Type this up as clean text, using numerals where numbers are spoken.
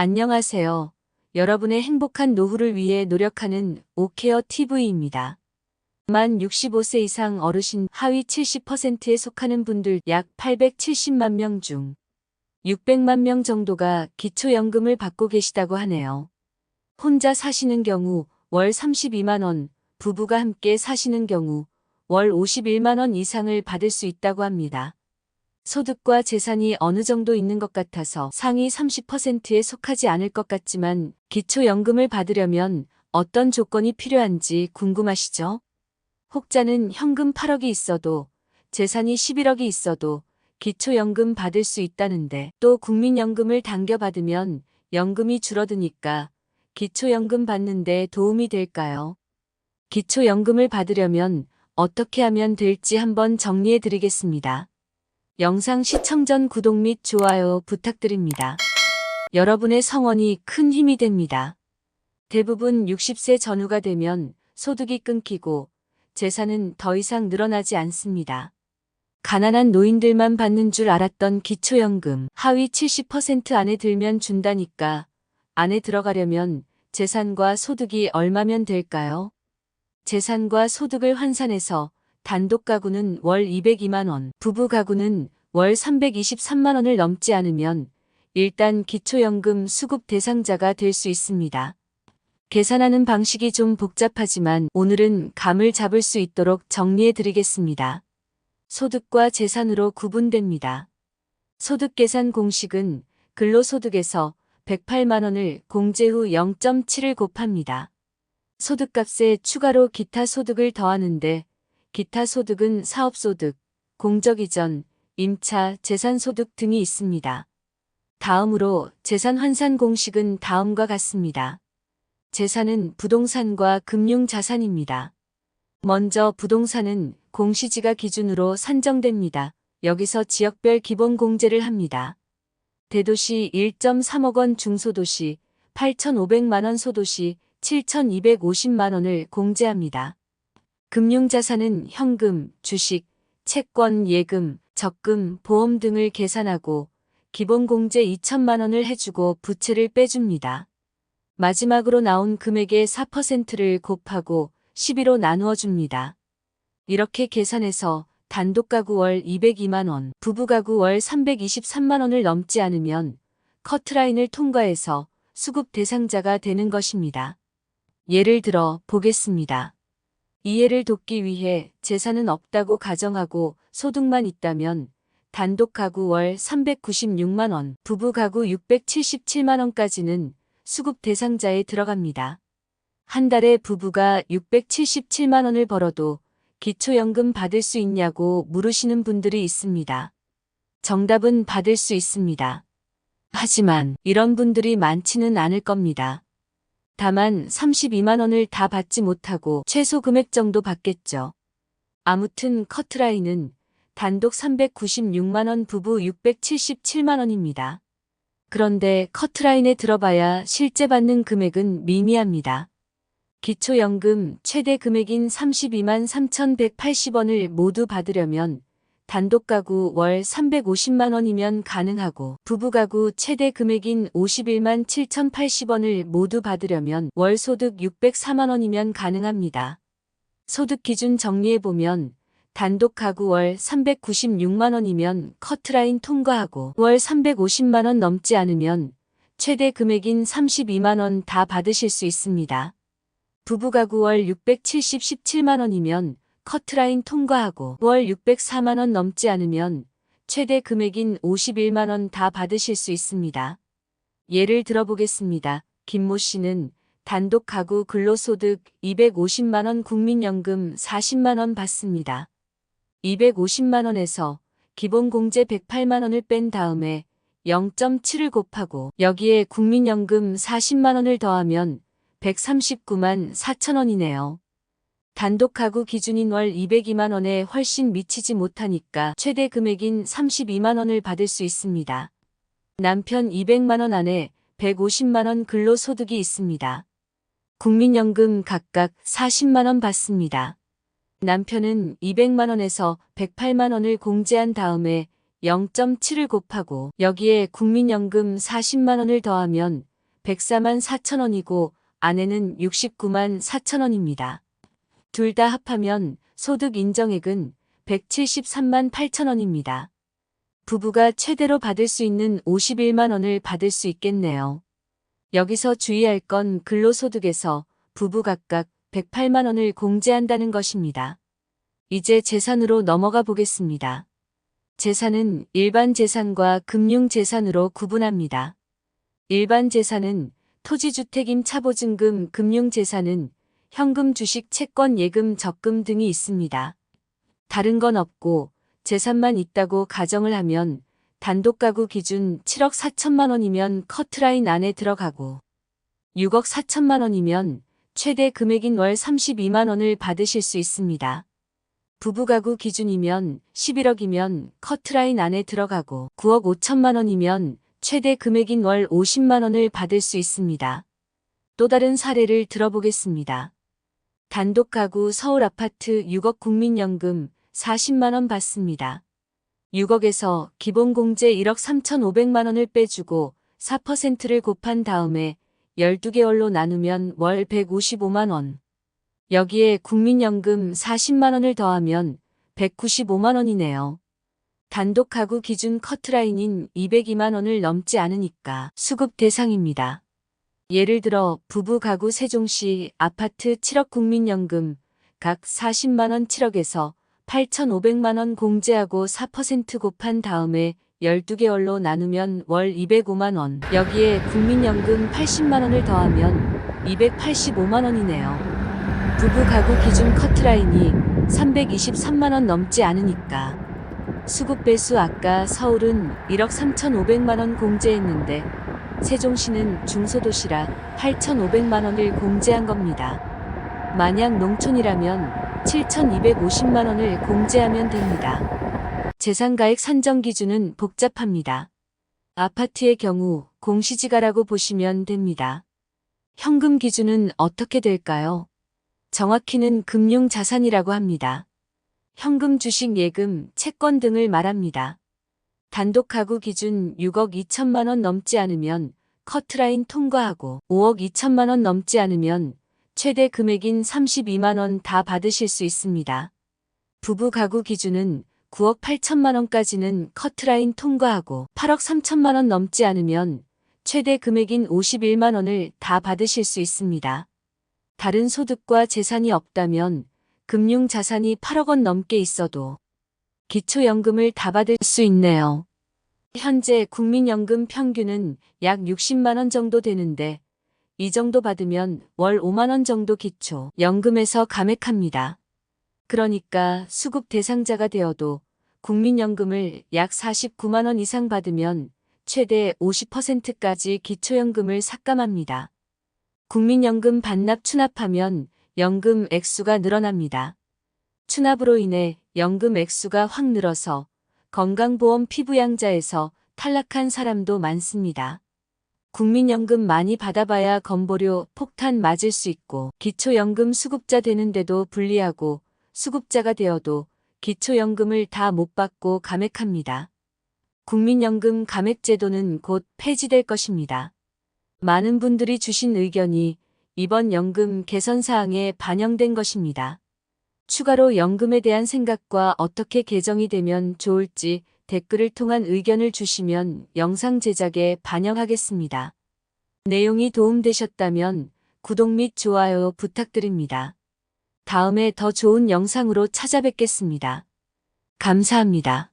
안녕하세요. 여러분의 행복한 노후를 위해 노력하는 오케어 TV입니다. 만 65세 이상 어르신 하위 70%에 속하는 분들 약 870만 명 중 600만 명 정도가 기초연금을 받고 계시다고 하네요. 혼자 사시는 경우 월 32만 원, 부부가 함께 사시는 경우 월 51만 원 이상을 받을 수 있다고 합니다. 소득과 재산이 어느 정도 있는 것 같아서 상위 30%에 속하지 않을 것 같지만 기초연금을 받으려면 어떤 조건이 필요한지 궁금하시죠? 혹자는 현금 8억이 있어도 재산이 11억이 있어도 기초연금 받을 수 있다는데 또 국민연금을 당겨받으면 연금이 줄어드니까 기초연금 받는데 도움이 될까요? 기초연금을 받으려면 어떻게 하면 될지 한번 정리해 드리겠습니다. 영상 시청 전 구독 및 좋아요 부탁드립니다. 여러분의 성원이 큰 힘이 됩니다. 대부분 60세 전후가 되면 소득이 끊기고 재산은 더 이상 늘어나지 않습니다. 가난한 노인들만 받는 줄 알았던 기초연금 하위 70% 안에 들면 준다니까 안에 들어가려면 재산과 소득이 얼마면 될까요? 재산과 소득을 환산해서 단독 가구는 월 202만 원, 부부 가구는 월 323만 원을 넘지 않으면 일단 기초연금 수급 대상자가 될 수 있습니다. 계산하는 방식이 좀 복잡하지만 오늘은 감을 잡을 수 있도록 정리해 드리겠습니다. 소득과 재산으로 구분됩니다. 소득 계산 공식은 근로소득에서 108만 원을 공제 후 0.7을 곱합니다. 소득값에 추가로 기타 소득을 더하는데 기타 소득은 사업소득, 공적이전, 임차, 재산소득 등이 있습니다. 다음으로 재산 환산 공식은 다음과 같습니다. 재산은 부동산과 금융자산입니다. 먼저 부동산은 공시지가 기준으로 산정됩니다. 여기서 지역별 기본 공제를 합니다. 대도시 1.3억 원, 중소도시 8,500만 원, 소도시 7,250만 원을 공제합니다. 금융자산은 현금, 주식, 채권, 예금, 적금, 보험 등을 계산하고 기본공제 2천만 원을 해주고 부채를 빼줍니다. 마지막으로 나온 금액의 4%를 곱하고 12로 나누어 줍니다. 이렇게 계산해서 단독가구 월 202만 원, 부부가구 월 323만 원을 넘지 않으면 커트라인을 통과해서 수급 대상자가 되는 것입니다. 예를 들어 보겠습니다. 이해를 돕기 위해 재산은 없다고 가정하고 소득만 있다면 단독 가구 월 396만 원, 부부 가구 677만 원까지는 수급 대상자에 들어갑니다. 한 달에 부부가 677만 원을 벌어도 기초연금 받을 수 있냐고 물으시는 분들이 있습니다. 정답은 받을 수 있습니다. 하지만 이런 분들이 많지는 않을 겁니다. 다만 32만 원을 다 받지 못하고 최소 금액 정도 받겠죠. 아무튼 커트라인은 단독 396만 원, 부부 677만 원입니다. 그런데 커트라인에 들어봐야 실제 받는 금액은 미미합니다. 기초연금 최대 금액인 32만 3,180원을 모두 받으려면 단독 가구 월 350만 원이면 가능하고 부부 가구 최대 금액인 51만 7,080원을 모두 받으려면 월 소득 604만 원이면 가능합니다. 소득 기준 정리해보면 단독 가구 월 396만 원이면 커트라인 통과하고 월 350만 원 넘지 않으면 최대 금액인 32만 원 다 받으실 수 있습니다. 부부 가구 월 677만 원이면 커트라인 통과하고 월 604만 원 넘지 않으면 최대 금액인 51만 원 다 받으실 수 있습니다. 예를 들어보겠습니다. 김모 씨는 단독 가구 근로소득 250만 원, 국민연금 40만 원 받습니다. 250만 원에서 기본공제 108만 원을 뺀 다음에 0.7을 곱하고 여기에 국민연금 40만 원을 더하면 139만 4천 원이네요. 단독 가구 기준인 월 202만 원에 훨씬 미치지 못하니까 최대 금액인 32만 원을 받을 수 있습니다. 남편 200만 원 안에 150만 원 근로소득이 있습니다. 국민연금 각각 40만 원 받습니다. 남편은 200만 원에서 108만 원을 공제한 다음에 0.7을 곱하고 여기에 국민연금 40만 원을 더하면 104만 4천 원이고 아내는 69만 4천 원입니다. 둘 다 합하면 소득 인정액은 173만 8천 원입니다. 부부가 최대로 받을 수 있는 51만 원을 받을 수 있겠네요. 여기서 주의할 건 근로소득에서 부부 각각 108만 원을 공제한다는 것입니다. 이제 재산으로 넘어가 보겠습니다. 재산은 일반 재산과 금융재산으로 구분합니다. 일반 재산은 토지, 주택, 임차, 보증금, 금융재산은 현금, 주식, 채권, 예금, 적금 등이 있습니다. 다른 건 없고 재산만 있다고 가정을 하면 단독가구 기준 7억 4천만 원이면 커트라인 안에 들어가고 6억 4천만 원이면 최대 금액인 월 32만 원을 받으실 수 있습니다. 부부가구 기준이면 11억이면 커트라인 안에 들어가고 9억 5천만 원이면 최대 금액인 월 50만 원을 받을 수 있습니다. 또 다른 사례를 들어보겠습니다. 단독가구 서울 아파트 6억 국민연금 40만 원 받습니다. 6억에서 기본공제 1억 3,500만 원을 빼주고 4%를 곱한 다음에 12개월로 나누면 월 155만 원. 여기에 국민연금 40만 원을 더하면 195만 원이네요. 단독 가구 기준 커트라인인 202만 원을 넘지 않으니까 수급 대상입니다. 예를 들어 부부 가구 세종시 아파트 7억 국민연금 각 40만 원 7억에서 8,500만 원 공제하고 4% 곱한 다음에 12개월로 나누면 월 205만 원. 여기에 국민연금 80만 원을 더하면 285만 원이네요. 부부 가구 기준 커트라인이 323만 원 넘지 않으니까 수급 배수 아까 서울은 1억 3,500만 원 공제했는데 세종시는 중소도시라 8,500만 원을 공제한 겁니다. 만약 농촌이라면 7,250만 원을 공제하면 됩니다. 재산가액 산정 기준은 복잡합니다. 아파트의 경우 공시지가라고 보시면 됩니다. 현금 기준은 어떻게 될까요? 정확히는 금융자산이라고 합니다. 현금, 주식, 예금, 채권 등을 말합니다. 단독 가구 기준 6억 2천만 원 넘지 않으면 커트라인 통과하고 5억 2천만 원 넘지 않으면 최대 금액인 32만 원 다 받으실 수 있습니다. 부부 가구 기준은 9억 8천만 원까지는 커트라인 통과하고 8억 3천만 원 넘지 않으면 최대 금액인 51만 원을 다 받으실 수 있습니다. 다른 소득과 재산이 없다면 금융자산이 8억 원 넘게 있어도 기초연금을 다 받을 수 있네요. 현재 국민연금 평균은 약 60만 원 정도 되는데 이 정도 받으면 월 5만 원 정도 기초연금에서 감액합니다. 그러니까 수급 대상자가 되어도 국민연금을 약 49만 원 이상 받으면 최대 50%까지 기초연금을 삭감합니다. 국민연금 반납 추납하면 연금 액수가 늘어납니다. 추납으로 인해 연금 액수가 확 늘어서 건강보험 피부양자에서 탈락한 사람도 많습니다. 국민연금 많이 받아봐야 건보료 폭탄 맞을 수 있고 기초연금 수급자 되는데도 불리하고 수급자가 되어도 기초연금을 다 못 받고 감액합니다. 국민연금 감액제도는 곧 폐지될 것입니다. 많은 분들이 주신 의견이 이번 연금 개선 사항에 반영된 것입니다. 추가로 연금에 대한 생각과 어떻게 개정이 되면 좋을지 댓글을 통한 의견을 주시면 영상 제작에 반영하겠습니다. 내용이 도움되셨다면 구독 및 좋아요 부탁드립니다. 다음에 더 좋은 영상으로 찾아뵙겠습니다. 감사합니다.